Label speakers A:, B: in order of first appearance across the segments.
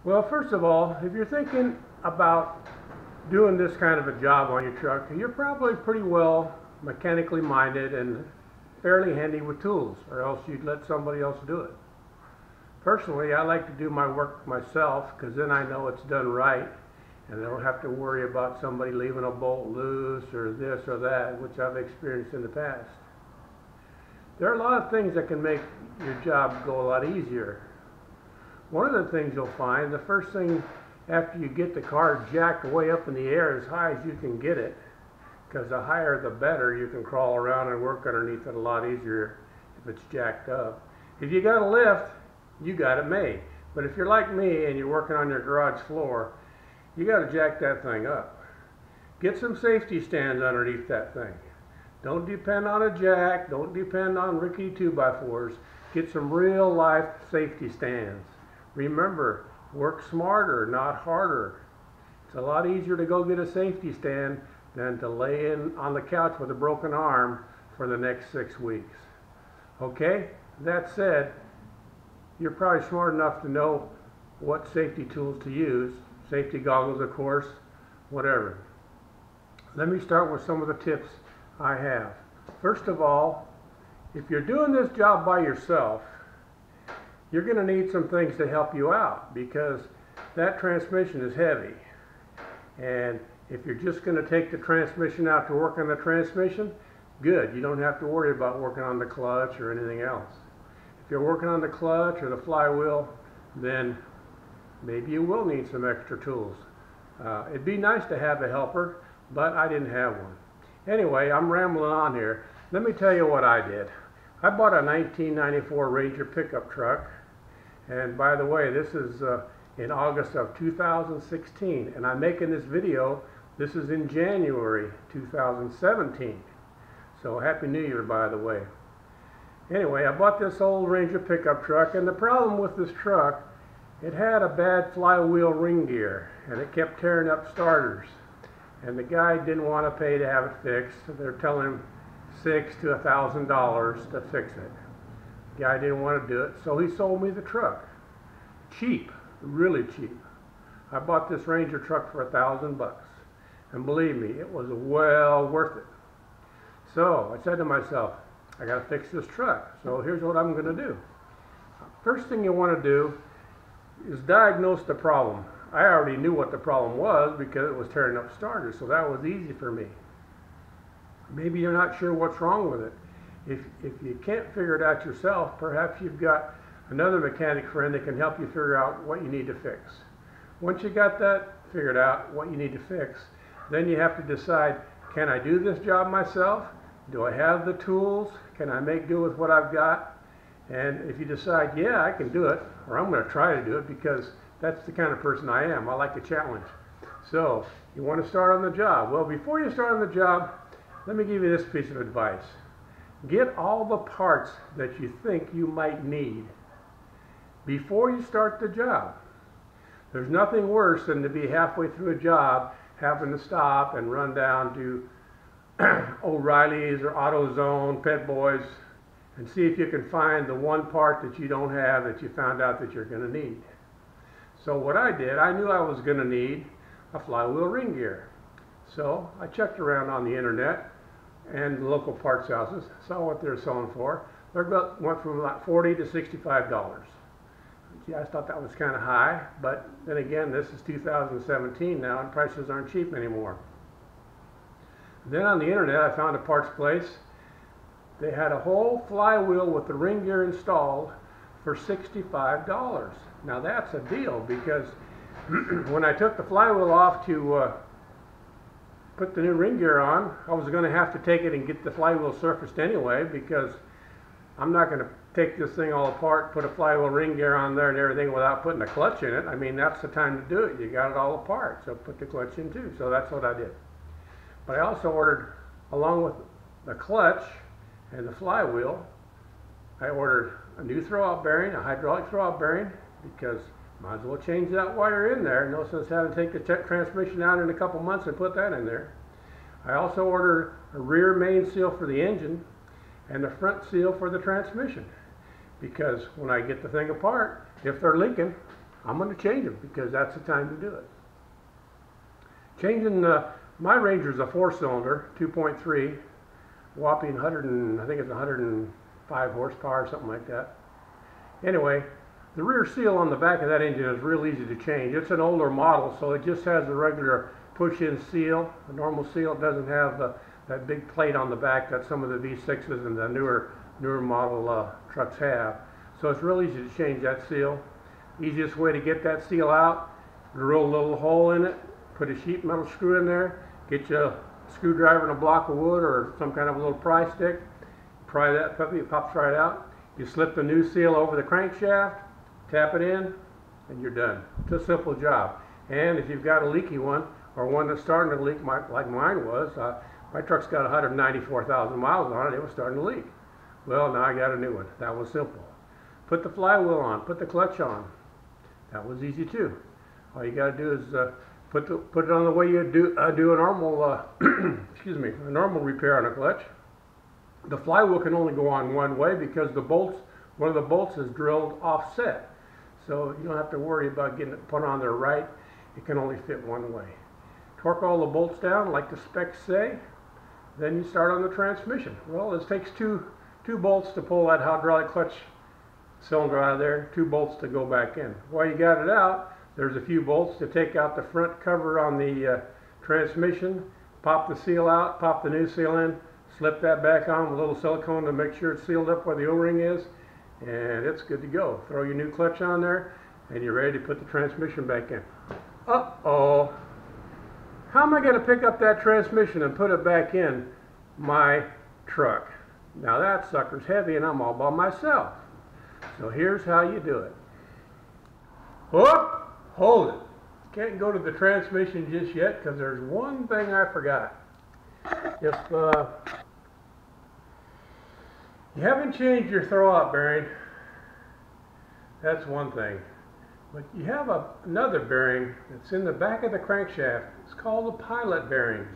A: Well, first of all, if you're thinking about doing this kind of a job on your truck, you're probably pretty well mechanically minded and fairly handy with tools, or else you'd let somebody else do it. Personally, I like to do my work myself because then I know it's done right and I don't have to worry about somebody leaving a bolt loose or this or that, which I've experienced in the past. There are a lot of things that can make your job go a lot easier. One of the things you'll find, the first thing after you get the car jacked way up in the air as high as you can get it, because the higher the better, you can crawl around and work underneath it a lot easier if it's jacked up. If you got a lift, you got it made. But if you're like me and you're working on your garage floor, you got to jack that thing up. Get some safety stands underneath that thing. Don't depend on a jack, don't depend on rickety 2x4s. Get some real life safety stands. Remember, work smarter, not harder. It's a lot easier to go get a safety stand than to lay in on the couch with a broken arm for the next 6 weeks. Okay? That said, you're probably smart enough to know what safety tools to use. Safety goggles, of course, whatever. Let me start with some of the tips I have. First of all, if you're doing this job by yourself, you're going to need some things to help you out because that transmission is heavy. And if you're just going to take the transmission out to work on the transmission, good. You don't have to worry about working on the clutch or anything else. If you're working on the clutch or the flywheel, then maybe you will need some extra tools. It'd be nice to have a helper, but I didn't have one. Anyway, I'm rambling on here. Let me tell you what I did. I bought a 1994 Ranger pickup truck, and by the way, this is in August of 2016, and I'm making this video, this is in January 2017. So Happy New Year, by the way. Anyway, I bought this old Ranger pickup truck, and the problem with this truck, it had a bad flywheel ring gear, and it kept tearing up starters. And the guy didn't want to pay to have it fixed. So they're telling him $600 to $1,000 to fix it. The guy didn't want to do it, so he sold me the truck. Cheap, really cheap. I bought this Ranger truck for $1,000, and believe me, it was well worth it. So I said to myself, I got to fix this truck. So here's what I'm going to do. First thing you want to do is diagnose the problem. I already knew what the problem was because it was tearing up starters, so that was easy for me. Maybe you're not sure what's wrong with it. If you can't figure it out yourself, perhaps you've got another mechanic friend that can help you figure out what you need to fix. Once you got that figured out, what you need to fix, then you have to decide, can I do this job myself? Do I have the tools? Can I make do with what I've got? And if you decide, yeah, I can do it, or I'm going to try to do it because that's the kind of person I am. I like a challenge. So you want to start on the job. Well, before you start on the job, let me give you this piece of advice. Get all the parts that you think you might need before you start the job. There's nothing worse than to be halfway through a job, having to stop and run down to O'Reilly's or AutoZone, Pet Boys, and see if you can find the one part that you don't have that you found out that you're going to need. So what I did, I knew I was going to need a flywheel ring gear. So I checked around on the internet and local parts houses, saw what they're selling for. They went from about $40 to $65. Yeah, I thought that was kind of high, but then again, this is 2017 now and prices aren't cheap anymore. Then on the internet, I found a parts place. They had a whole flywheel with the ring gear installed for $65. Now that's a deal because when I took the flywheel off to put the new ring gear on, I was going to have to take it and get the flywheel surfaced anyway because I'm not going to take this thing all apart, put a flywheel ring gear on there and everything without putting a clutch in it. I mean, that's the time to do it. You got it all apart, so put the clutch in too. So that's what I did. But I also ordered, along with the clutch and the flywheel, I ordered a new throwout bearing, a hydraulic throwout bearing, because might as well change that wire in there. No sense having to take the transmission out in a couple months and put that in there. I also ordered a rear main seal for the engine and the front seal for the transmission, because when I get the thing apart, if they're leaking, I'm going to change them because that's the time to do it. Changing my Ranger's a 4-cylinder, 2.3, whopping 100 and I think it's 105 horsepower, something like that. Anyway, the rear seal on the back of that engine is real easy to change. It's an older model, so it just has a regular push-in seal, a normal seal. It doesn't have that big plate on the back that some of the V6s and the newer model trucks have. So it's real easy to change that seal. Easiest way to get that seal out, drill a little hole in it, put a sheet metal screw in there, get you a screwdriver and a block of wood or some kind of a little pry stick, pry that puppy, it pops right out. You slip the new seal over the crankshaft, tap it in, and you're done. It's a simple job. And if you've got a leaky one, or one that's starting to leak like mine was, my truck's got 194,000 miles on it, it was starting to leak. Well, now I got a new one. That was simple. Put the flywheel on, put the clutch on. That was easy too. All you got to do is put it on the way you do a normal excuse me, a normal repair on a clutch. The flywheel can only go on one way because the bolts, one of the bolts is drilled offset. So you don't have to worry about getting it put on there right. It can only fit one way. Torque all the bolts down like the specs say. Then you start on the transmission. Well, it takes two bolts to pull that hydraulic clutch cylinder out of there, 2 bolts to go back in. While you got it out, there's a few bolts to take out the front cover on the transmission, pop the seal out, pop the new seal in, slip that back on with a little silicone to make sure it's sealed up where the O-ring is, and it's good to go. Throw your new clutch on there, and you're ready to put the transmission back in. Uh-oh. How am I going to pick up that transmission and put it back in my truck? Now that sucker's heavy and I'm all by myself. So here's how you do it. Whoop! Hold it. Can't go to the transmission just yet because there's one thing I forgot. If you haven't changed your throwout bearing, that's one thing. But you have another bearing that's in the back of the crankshaft. It's called the pilot bearing.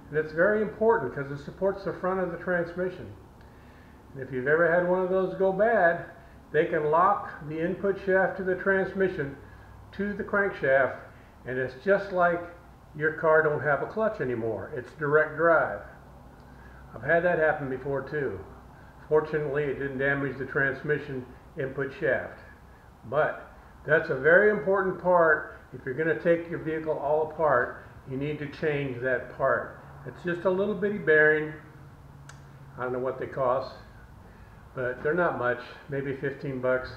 A: And it's very important because it supports the front of the transmission. And if you've ever had one of those go bad, they can lock the input shaft to the transmission to the crankshaft, and it's just like your car don't have a clutch anymore. It's direct drive. I've had that happen before too. Fortunately, it didn't damage the transmission input shaft. But that's a very important part. If you're going to take your vehicle all apart, you need to change that part. It's just a little bitty bearing. I don't know what they cost, but they're not much, maybe 15 bucks.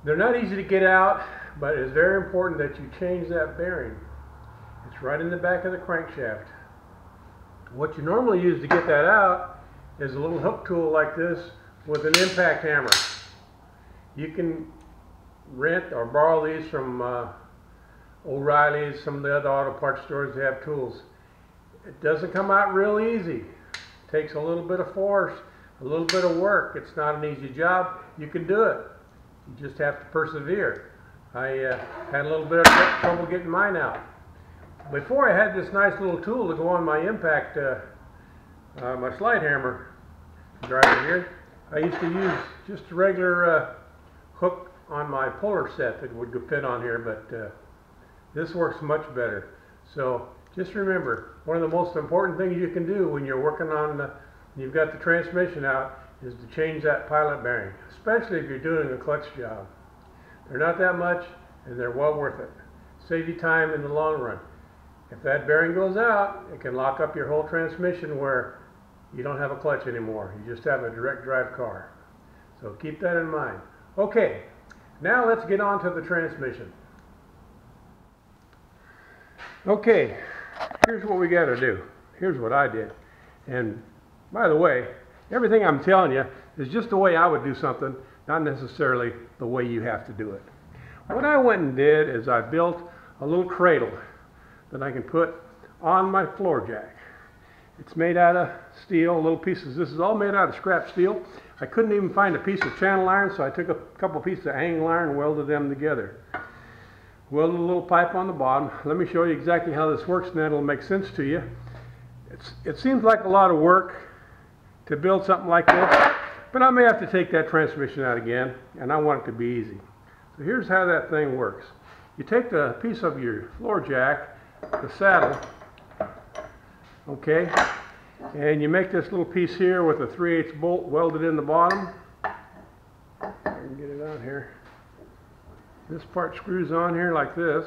A: They're not easy to get out, but it's very important that you change that bearing. It's right in the back of the crankshaft. What you normally use to get that out is a little hook tool like this with an impact hammer. You can rent or borrow these from O'Reilly's, some of the other auto parts stores. They have tools. It doesn't come out real easy. It takes a little bit of force, a little bit of work. It's not an easy job. You can do it. You just have to persevere. I had a little bit of trouble getting mine out. Before I had this nice little tool to go on my impact, my slide hammer driver here, I used to use just a regular hook on my puller set that would fit on here, but this works much better. So just remember, one of the most important things you can do when you're working on, you've got the transmission out, is to change that pilot bearing, especially if you're doing a clutch job. They're not that much, and they're well worth it. Save you time in the long run. If that bearing goes out, it can lock up your whole transmission where you don't have a clutch anymore. You just have a direct drive car. So keep that in mind. Okay, now let's get on to the transmission. Okay, here's what we got to do. Here's what I did. And by the way, everything I'm telling you is just the way I would do something, not necessarily the way you have to do it. What I went and did is I built a little cradle that I can put on my floor jack. It's made out of steel, little pieces. This is all made out of scrap steel. I couldn't even find a piece of channel iron, so I took a couple pieces of angle iron and welded them together. Welded a little pipe on the bottom. Let me show you exactly how this works, and then it'll make sense to you. It seems like a lot of work to build something like this, but I may have to take that transmission out again, and I want it to be easy. So here's how that thing works. You take the piece of your floor jack, the saddle, okay, and you make this little piece here with a 3/8 bolt welded in the bottom. I can get it on here. This part screws on here like this.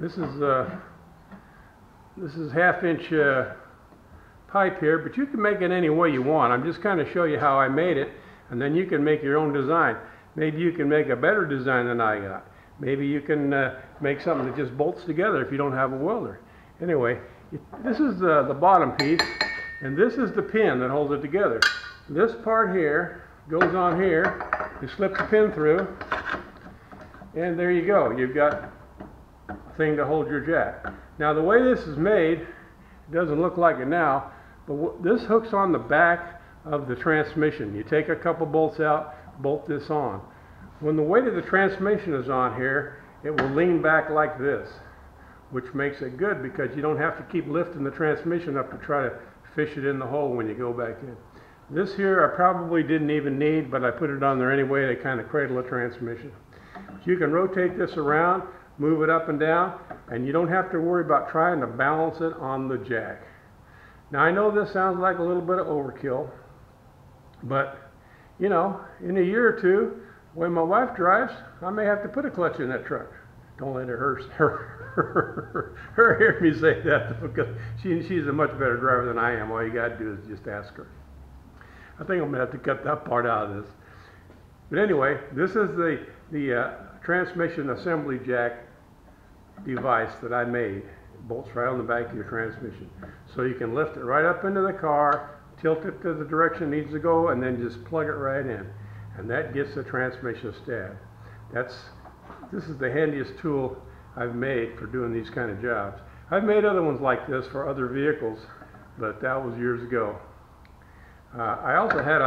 A: This is 1/2 inch pipe here, but you can make it any way you want. I'm just kind of show you how I made it, and then you can make your own design. Maybe you can make a better design than I got. Maybe you can make something that just bolts together if you don't have a welder. Anyway, this is the bottom piece, and this is the pin that holds it together. This part here goes on here. You slip the pin through, and there you go. You've got a thing to hold your jack. Now the way this is made, it doesn't look like it now, but this hooks on the back of the transmission. You take a couple bolts out, bolt this on. When the weight of the transmission is on here, it will lean back like this, which makes it good because you don't have to keep lifting the transmission up to try to fish it in the hole when you go back in. This here I probably didn't even need, but I put it on there anyway to kind of cradle the transmission. You can rotate this around, move it up and down, and you don't have to worry about trying to balance it on the jack. Now I know this sounds like a little bit of overkill, but you know, in a year or two, when my wife drives, I may have to put a clutch in that truck. Don't let her hear me say that, because she's a much better driver than I am. All you got to do is just ask her. I think I'm going to have to cut that part out of this. But anyway, this is the transmission assembly jack device that I made. It bolts right on the back of your transmission. So you can lift it right up into the car, tilt it to the direction it needs to go, and then just plug it right in. And that gets the transmission stab. This is the handiest tool I've made for doing these kind of jobs. I've made other ones like this for other vehicles, but that was years ago. I also had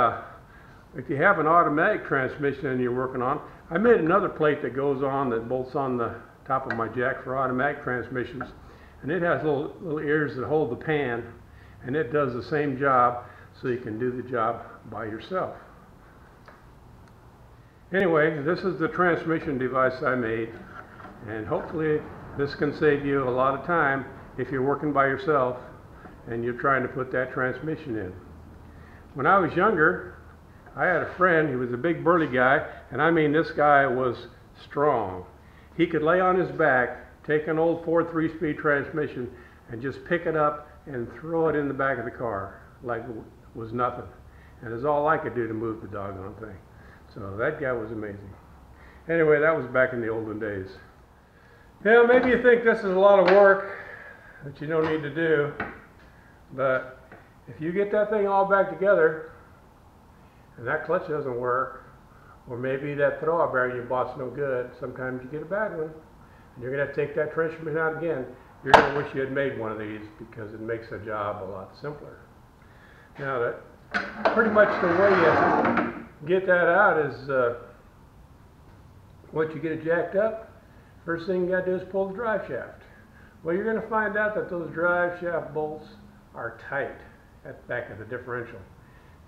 A: if you have an automatic transmission and you're working on, I made another plate that goes on that bolts on the top of my jack for automatic transmissions, and it has little ears that hold the pan, and it does the same job, so you can do the job by yourself. Anyway, this is the transmission device I made, and hopefully this can save you a lot of time if you're working by yourself and you're trying to put that transmission in. When I was younger, I had a friend. He was a big burly guy, and I mean this guy was strong. He could lay on his back, take an old Ford 3-speed transmission, and just pick it up and throw it in the back of the car like it was nothing. And it's all I could do to move the doggone thing. So that guy was amazing. Anyway, that was back in the olden days. Yeah, maybe you think this is a lot of work that you don't need to do, but if you get that thing all back together and that clutch doesn't work, or maybe that throwout bearing you bought's no good, sometimes you get a bad one, and you're going to have to take that transmission out again. You're going to wish you had made one of these because it makes the job a lot simpler. Now, that pretty much the way you get that out is once you get it jacked up, first thing you got to do is pull the drive shaft. Well, you're going to find out that those drive shaft bolts are tight at the back of the differential.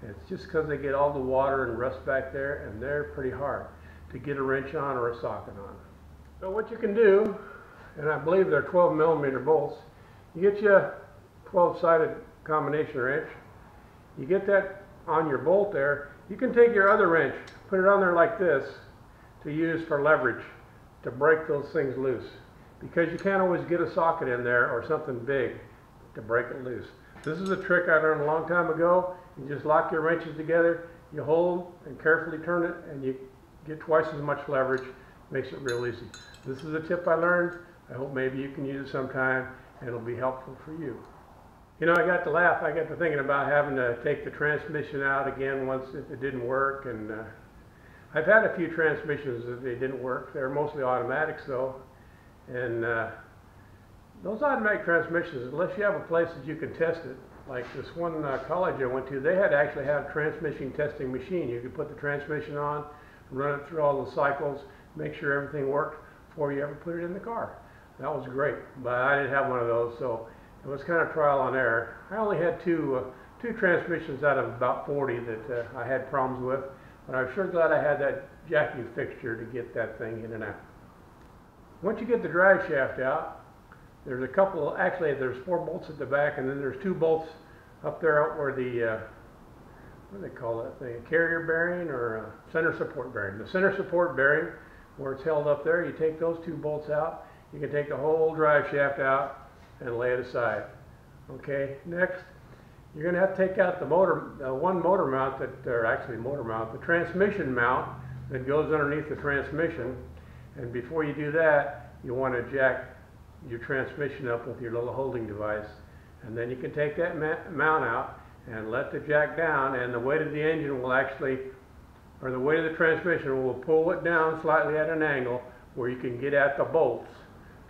A: And it's just because they get all the water and rust back there, and they're pretty hard to get a wrench on or a socket on. So what you can do, and I believe they're 12mm bolts, you get you a 12-sided combination wrench, you get that on your bolt there, you can take your other wrench, put it on there like this to use for leverage to break those things loose, because you can't always get a socket in there or something big to break it loose. This is a trick I learned a long time ago. You just lock your wrenches together, you hold and carefully turn it, and you get twice as much leverage. Makes it real easy. This is a tip I learned. I hope maybe you can use it sometime and it'll be helpful for you. You know, I got to laugh. I got to thinking about having to take the transmission out again once if it didn't work, and I've had a few transmissions that they didn't work. They're mostly automatics though, and those automatic transmissions, unless you have a place that you can test it, like this one college I went to, they had to actually have a transmission testing machine. You could put the transmission on, run it through all the cycles, make sure everything worked before you ever put it in the car. That was great, but I didn't have one of those, so it was kind of trial and error. I only had two transmissions out of about 40 that I had problems with. but I'm sure glad I had that jacking fixture to get that thing in and out. Once you get the drive shaft out, there's a couple, actually there's 4 bolts at the back, and then there's 2 bolts up there out where the, what do they call that thing, a carrier bearing or a center support bearing. The center support bearing, where it's held up there, you take those 2 bolts out, you can take the whole drive shaft out and lay it aside. Okay, next, you're going to have to take out the motor, one motor mount that, or actually motor mount, the transmission mount that goes underneath the transmission. And before you do that, you want to jack your transmission up with your little holding device. And then you can take that mount out and let the jack down, and the weight of the engine will actually, or the weight of the transmission will pull it down slightly at an angle where you can get at the bolts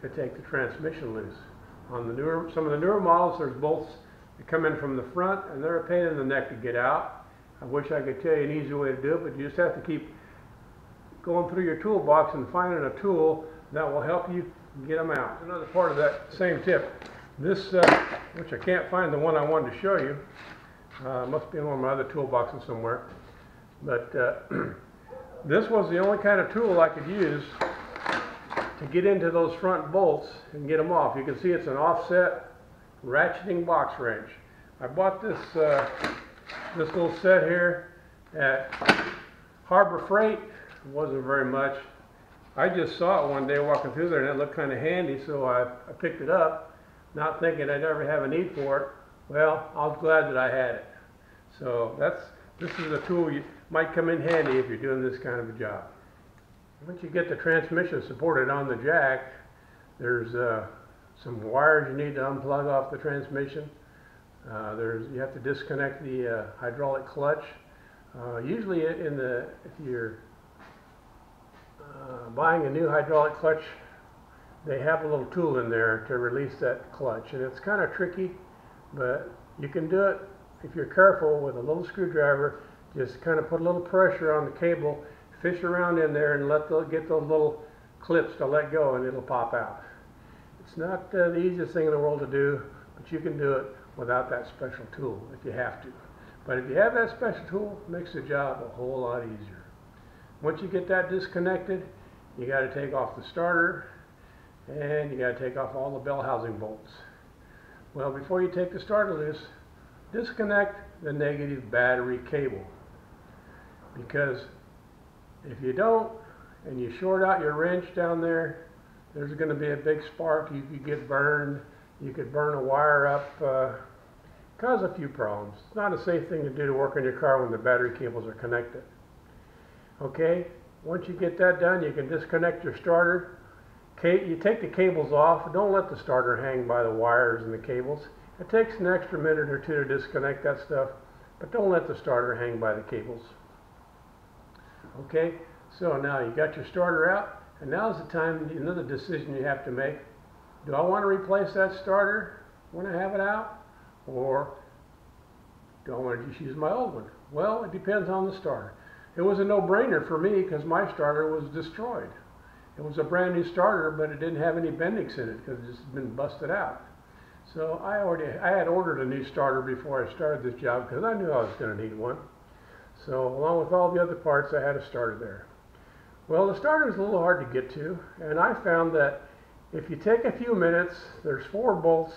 A: to take the transmission loose. On the newer, some of the newer models, there's bolts that come in from the front, and they're a pain in the neck to get out. I wish I could tell you an easy way to do it, but you just have to keep going through your toolbox and finding a tool that will help you get them out. Another part of that same tip, this, which I can't find the one I wanted to show you, must be in one of my other toolboxes somewhere, but this was the only kind of tool I could use to get into those front bolts and get them off. You can see it's an offset ratcheting box wrench. I bought this this little set here at Harbor Freight. It wasn't very much. I just saw it one day walking through there and it looked kind of handy, so I picked it up, not thinking I'd ever have a need for it. Well, I was glad that I had it. So this is a tool you might come in handy if you're doing this kind of a job. Once you get the transmission supported on the jack, there's some wires you need to unplug off the transmission. You have to disconnect the hydraulic clutch. Usually if you're buying a new hydraulic clutch, they have a little tool in there to release that clutch, and it's kind of tricky, but you can do it if you're careful with a little screwdriver. Just kind of put a little pressure on the cable, fish around in there, and get those little clips to let go, and it'll pop out. It's not the easiest thing in the world to do, but you can do it without that special tool if you have to. But if you have that special tool, it makes the job a whole lot easier. Once you get that disconnected, you got to take off the starter, and you got to take off all the bell housing bolts. Well, before you take the starter loose, disconnect the negative battery cable, because if you don't and you short out your wrench down there, there's going to be a big spark. You could get burned. You could burn a wire up, cause a few problems. It's not a safe thing to do to work on your car when the battery cables are connected. Okay, once you get that done, you can disconnect your starter. You take the cables off. Don't let the starter hang by the wires and the cables. It takes an extra minute or two to disconnect that stuff, but don't let the starter hang by the cables. Okay, so now you got your starter out, and now's the time, another decision you have to make. Do I want to replace that starter when I have it out, or do I want to just use my old one? Well, it depends on the starter. It was a no-brainer for me because my starter was destroyed. It was a brand new starter, but it didn't have any bendix in it because it's been busted out. So I had ordered a new starter before I started this job because I knew I was going to need one. So along with all the other parts, I had a starter there. Well, the starter is a little hard to get to, and I found that if you take a few minutes, there's 4 bolts.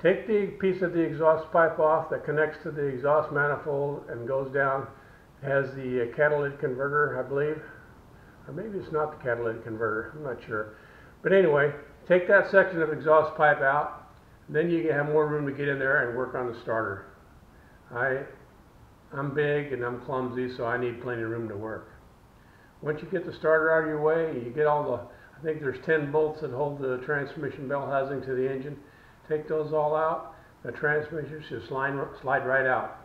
A: Take the piece of the exhaust pipe off that connects to the exhaust manifold and goes down. It has the catalytic converter, I believe. Or maybe it's not the catalytic converter, I'm not sure. But anyway, take that section of exhaust pipe out, then you have more room to get in there and work on the starter. I'm big and I'm clumsy, so I need plenty of room to work. Once you get the starter out of your way, you get all the, I think there's 10 bolts that hold the transmission bell housing to the engine. Take those all out, the transmission should slide right out.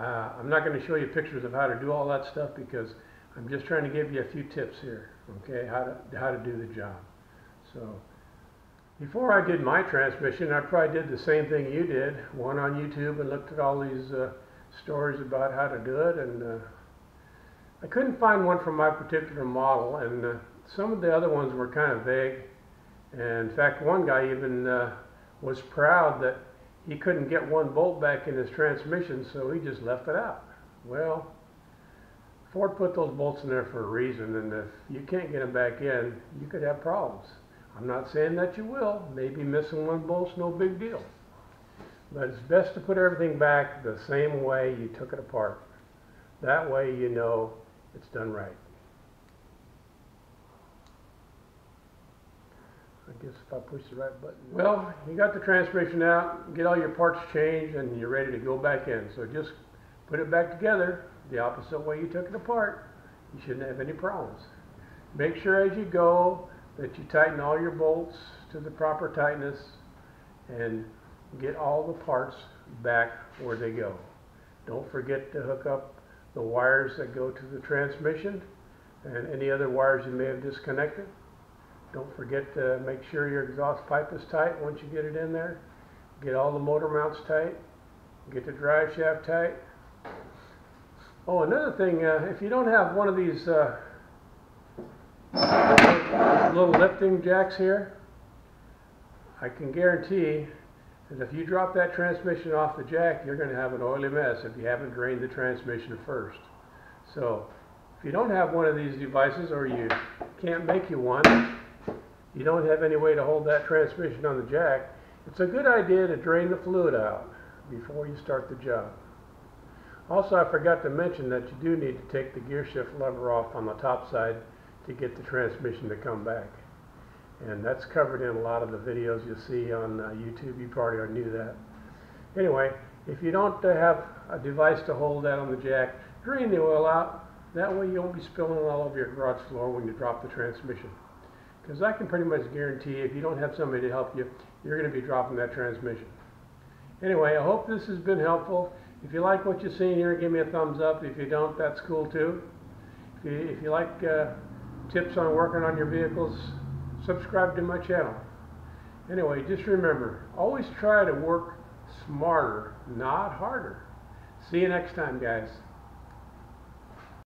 A: I'm not going to show you pictures of how to do all that stuff because I'm just trying to give you a few tips here, okay, how to do the job. So before I did my transmission, I probably did the same thing you did, went on YouTube and looked at all these stories about how to do it, and I couldn't find one for my particular model, and some of the other ones were kind of vague. And in fact, one guy even was proud that he couldn't get one bolt back in his transmission, so he just left it out. Well, Ford put those bolts in there for a reason, and if you can't get them back in, you could have problems. I'm not saying that you will. Maybe missing one bolt's no big deal. But it's best to put everything back the same way you took it apart. That way you know it's done right. I guess if I push the right button. Well, you got the transmission out, get all your parts changed, and you're ready to go back in. So just put it back together the opposite way you took it apart. You shouldn't have any problems. Make sure as you go that you tighten all your bolts to the proper tightness and get all the parts back where they go. Don't forget to hook up the wires that go to the transmission and any other wires you may have disconnected. Don't forget to make sure your exhaust pipe is tight once you get it in there. Get all the motor mounts tight. Get the drive shaft tight. Oh, another thing, if you don't have one of these little lifting jacks here, I can guarantee that if you drop that transmission off the jack, you're going to have an oily mess if you haven't drained the transmission first. So, if you don't have one of these devices, or you can't make you one, you don't have any way to hold that transmission on the jack, it's a good idea to drain the fluid out before you start the job. Also, I forgot to mention that you do need to take the gear shift lever off on the top side to get the transmission to come back. And that's covered in a lot of the videos you'll see on YouTube. You probably already knew that. Anyway, if you don't have a device to hold that on the jack, drain the oil out. That way you won't be spilling it all over your garage floor when you drop the transmission. Because I can pretty much guarantee if you don't have somebody to help you, you're going to be dropping that transmission. Anyway, I hope this has been helpful. If you like what you've seen here, give me a thumbs up. If you don't, that's cool too. If you like tips on working on your vehicles, subscribe to my channel. Anyway, just remember, always try to work smarter, not harder. See you next time, guys.